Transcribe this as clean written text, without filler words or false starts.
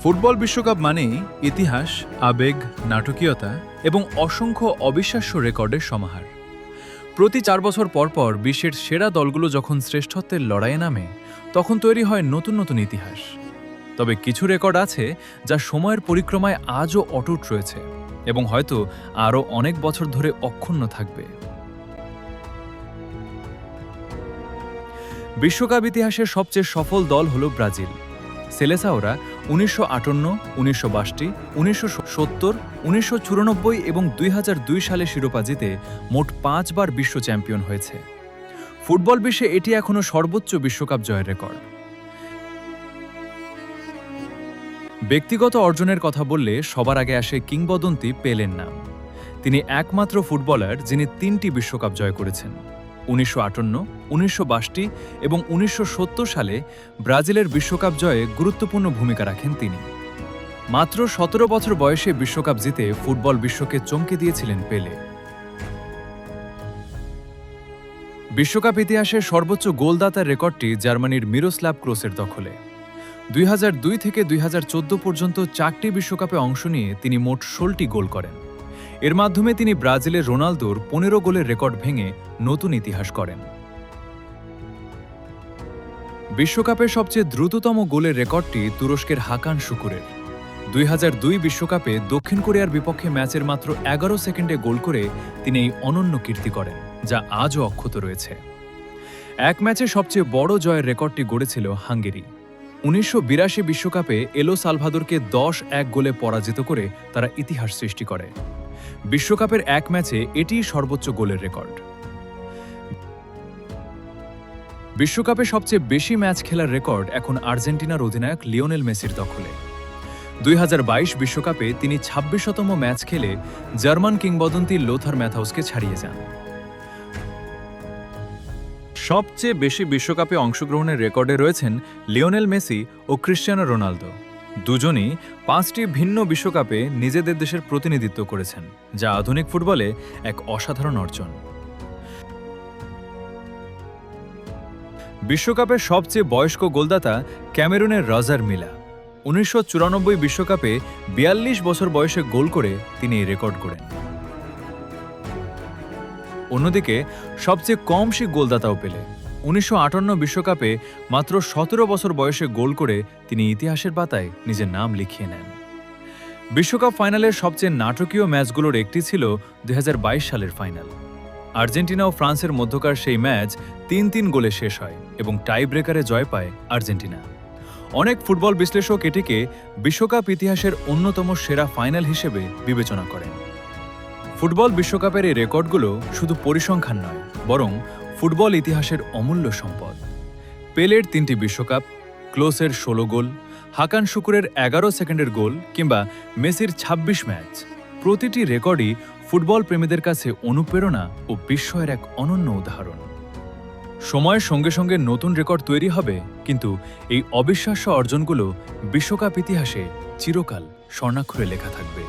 Football বিশ্বকাপ মানেই ইতিহাস, আবেগ, নাটকীয়তা এবং অসংখ্য অবিশ্বাস্য রেকর্ডের সমাহার। প্রতি 4 বছর পর পর বিশ্বের সেরা দলগুলো যখন শ্রেষ্ঠত্বের লড়াইয়ে নামে, তখন তৈরি হয় নতুন নতুন ইতিহাস। তবে কিছু রেকর্ড আছে যা সময়ের পরিক্রমায় আজও অটুট রয়েছে এবং হয়তো আরও অনেক বছর ধরে অক্ষুণ্ণ থাকবে। বিশ্বকাপ ইতিহাসের সবচেয়ে সফল দল হল ব্রাজিল। সেলেসাওরা 1958, 1962, 1970, 1994 এবং 2002 সালে শিরোপা জিতে মোট 5 বার বিশ্ব চ্যাম্পিয়ন হয়েছে। ফুটবল বিশ্বে এটি এখনও সর্বোচ্চ বিশ্বকাপ জয়ের রেকর্ড। ব্যক্তিগত অর্জনের কথা বললে সবার আগে আসে কিংবদন্তি পেলের নাম। তিনি একমাত্র ফুটবলার যিনি 3টি বিশ্বকাপ জয় করেছেন। 1958, 1962 এবং 1970 সালে ব্রাজিলের বিশ্বকাপ জয়ে গুরুত্বপূর্ণ ভূমিকা রাখেন তিনি। মাত্র 17 বছর বয়সে বিশ্বকাপ জিতে ফুটবল বিশ্বকে চমকে দিয়েছিলেন পেলে। বিশ্বকাপ ইতিহাসের সর্বোচ্চ গোলদাতার রেকর্ডটি জার্মানির মিরোস্লাভ ক্লোসের দখলে। 2002 থেকে 2014 পর্যন্ত 4টি বিশ্বকাপে অংশ নিয়ে তিনি মোট 16টি গোল করেন। এর মাধ্যমে তিনি ব্রাজিলের রোনালদোর 15 গোলের রেকর্ড ভেঙে নতুন ইতিহাস করেন। বিশ্বকাপের সবচেয়ে দ্রুততম গোলের রেকর্ডটি তুরস্কের হাকান শুকুরের। 2002 বিশ্বকাপে দক্ষিণ কোরিয়ার বিপক্ষে ম্যাচের মাত্র 11 সেকেন্ডে গোল করে তিনি এই অনন্য কীর্তি করেন, যা আজও অক্ষত রয়েছে। এক ম্যাচে সবচেয়ে বড় জয়ের রেকর্ডটি গড়েছিল হাঙ্গেরি। 1982 বিশ্বকাপে এলো সালভাদোরকে 10-1 গোলে পরাজিত করে তারা ইতিহাস সৃষ্টি করে। বিশ্বকাপের এক ম্যাচে এটিই সর্বোচ্চ গোলের রেকর্ড। বিশ্বকাপে সবচেয়ে বেশি ম্যাচ খেলার রেকর্ড এখন আর্জেন্টিনার অধিনায়ক লিওনেল মেসির দখলে। 2022 বিশ্বকাপে তিনি 26তম ম্যাচ খেলে জার্মান কিংবদন্তি লোথার ম্যাথাউসকে ছাড়িয়ে যান। সবচেয়ে বেশি বিশ্বকাপে অংশগ্রহণের রেকর্ডে রয়েছেন লিওনেল মেসি ও ক্রিশ্চিয়ানো রোনালদো। দুজনই 5টি ভিন্ন বিশ্বকাপে নিজেদের দেশের প্রতিনিধিত্ব করেছেন, যা আধুনিক ফুটবলে এক অসাধারণ অর্জন। বিশ্বকাপের সবচেয়ে বয়স্ক গোলদাতা ক্যামেরুনের রজার মিলা। 1994 বিশ্বকাপে 42 বছর বয়সে গোল করে তিনি এই রেকর্ড গড়েন। অন্যদিকে সবচেয়ে কম গোলদাতাও পেলে। 1958 বিশ্বকাপে মাত্র 17 বছর বয়সে গোল করে তিনি ইতিহাসের পাতায় নিজের নাম লিখিয়ে নেন। বিশ্বকাপ ফাইনালের সবচেয়ে নাটকীয় ম্যাচগুলোর একটি ছিল 2022 সালের ফাইনাল। আর্জেন্টিনা ও ফ্রান্সের মধ্যকার সেই ম্যাচ 3-3 গোলে শেষ হয় এবং টাই ব্রেকারে জয় পায় আর্জেন্টিনা। অনেক ফুটবল বিশ্লেষক এটিকে বিশ্বকাপ ইতিহাসের অন্যতম সেরা ফাইনাল হিসেবে বিবেচনা করেন। ফুটবল বিশ্বকাপের এই রেকর্ডগুলো শুধু পরিসংখ্যান নয়, বরং ফুটবল ইতিহাসের অমূল্য সম্পদ। পেলের 3টি বিশ্বকাপ, ক্লোসের 16 গোল, হাকান শুকুরের 11 সেকেন্ডের গোল কিংবা মেসির 26 ম্যাচ, প্রতিটি রেকর্ডই ফুটবল প্রেমীদের কাছে অনুপ্রেরণা ও বিস্ময়ের এক অনন্য উদাহরণ। সময়ের সঙ্গে সঙ্গে নতুন রেকর্ড তৈরি হবে, কিন্তু এই অবিশ্বাস্য অর্জনগুলো বিশ্বকাপ ইতিহাসে চিরকাল স্বর্ণাক্ষরে লেখা থাকবে।